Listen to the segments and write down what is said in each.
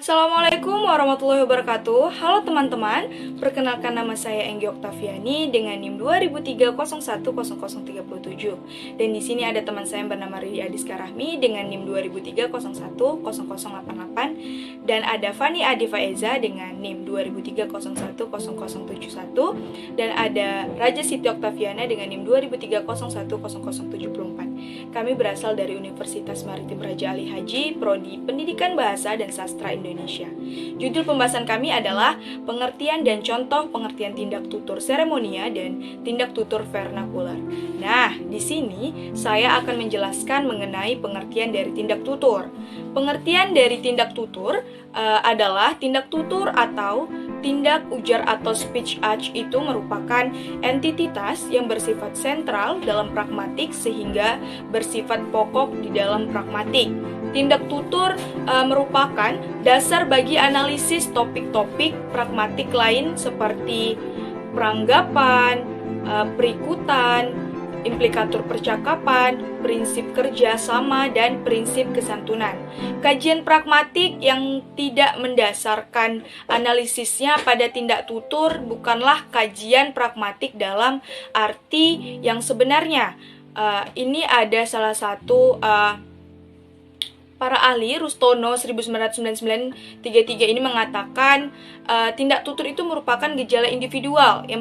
Assalamualaikum warahmatullahi wabarakatuh. Halo teman-teman, perkenalkan nama saya Enggi Oktaviani dengan NIM 2003010037. Dan di sini ada teman saya yang bernama Riri Adiska Rahmi dengan NIM 2003010088 dan ada Fani Adi Faeza dengan NIM 2003010071 dan ada Raja Siti Oktaviana dengan NIM 2003010074. Kami berasal dari Universitas Maritim Raja Ali Haji, Prodi Pendidikan Bahasa dan Sastra Indonesia. Judul pembahasan kami adalah pengertian dan contoh pengertian tindak tutur seremonia dan tindak tutur vernakular. Nah, di sini saya akan menjelaskan mengenai pengertian dari tindak tutur. Pengertian dari tindak tutur adalah tindak tutur atau tindak ujar atau speech act itu merupakan entitas yang bersifat sentral dalam pragmatik sehingga bersifat pokok di dalam pragmatik. Tindak tutur merupakan dasar bagi analisis topik-topik pragmatik lain seperti peranggapan, perikutan, implikatur percakapan, prinsip kerjasama, dan prinsip kesantunan. Kajian pragmatik yang tidak mendasarkan analisisnya pada tindak tutur bukanlah kajian pragmatik dalam arti yang sebenarnya. Ini ada salah satu para ahli, Rustono 1999-33 ini mengatakan tindak tutur itu merupakan gejala individual yang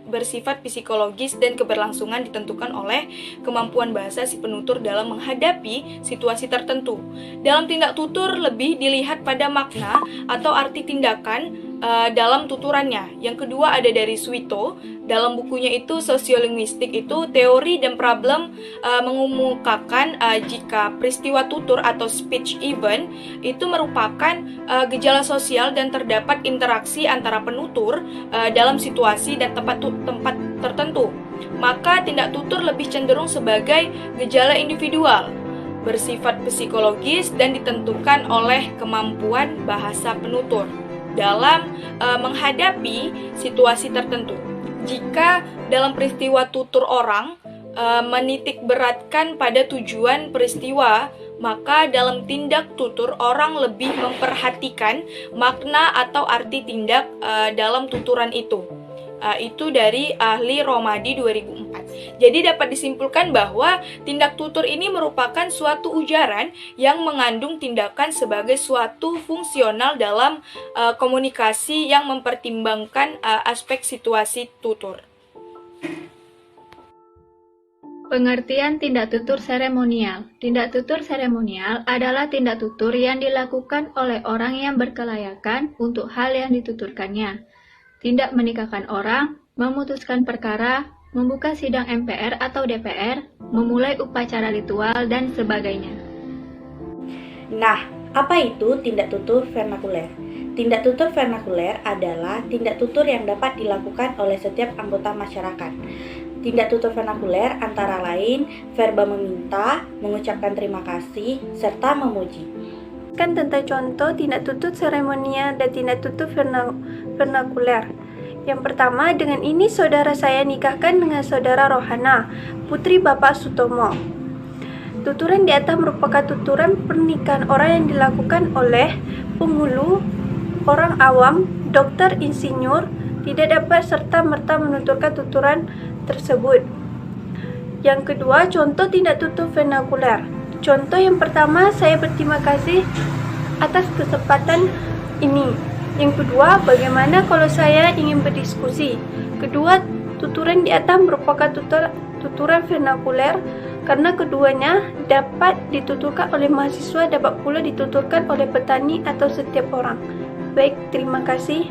bersifat psikologis dan keberlangsungan ditentukan oleh kemampuan bahasa si penutur dalam menghadapi situasi tertentu. Dalam tindak tutur lebih dilihat pada makna atau arti tindakan dalam tuturannya. Yang kedua ada dari Suito. Dalam bukunya itu Sosiolinguistik itu teori dan problem mengemukakan jika peristiwa tutur atau speech event itu merupakan gejala sosial dan terdapat interaksi antara penutur dalam situasi dan tempat tertentu. Maka tindak tutur lebih cenderung sebagai gejala individual, bersifat psikologis dan ditentukan oleh kemampuan bahasa penutur dalam menghadapi situasi tertentu. Jika dalam peristiwa tutur orang menitik beratkan pada tujuan peristiwa, maka dalam tindak tutur orang lebih memperhatikan makna atau arti tindak dalam tuturan itu. Itu dari ahli Romadi 2004. Jadi dapat disimpulkan bahwa tindak tutur ini merupakan suatu ujaran yang mengandung tindakan sebagai suatu fungsional dalam komunikasi yang mempertimbangkan aspek situasi tutur. Pengertian tindak tutur seremonial. Tindak tutur seremonial adalah tindak tutur yang dilakukan oleh orang yang berkelayakan untuk hal yang dituturkannya. Tindak menikahkan orang, memutuskan perkara, membuka sidang MPR atau DPR, memulai upacara ritual, dan sebagainya. Nah, apa itu tindak tutur vernakuler? Tindak tutur vernakuler adalah tindak tutur yang dapat dilakukan oleh setiap anggota masyarakat. Tindak tutur vernakuler antara lain verba meminta, mengucapkan terima kasih, serta memuji. Tentang contoh tindak tutur seremonial dan tindak tutur vernakuler. Yang pertama, dengan ini saudara saya nikahkan dengan saudara Rohana, putri Bapak Sutomo. Tuturan di atas merupakan tuturan pernikahan orang yang dilakukan oleh penghulu, orang awam, dokter, insinyur, tidak dapat serta-merta menuturkan tuturan tersebut. Yang kedua, contoh tindak tutur vernakuler. Contoh yang pertama, saya berterima kasih atas kesempatan ini. Yang kedua, bagaimana kalau saya ingin berdiskusi? Kedua, tuturan di atas merupakan tuturan vernakuler karena keduanya dapat dituturkan oleh mahasiswa, dapat pula dituturkan oleh petani atau setiap orang. Baik, terima kasih.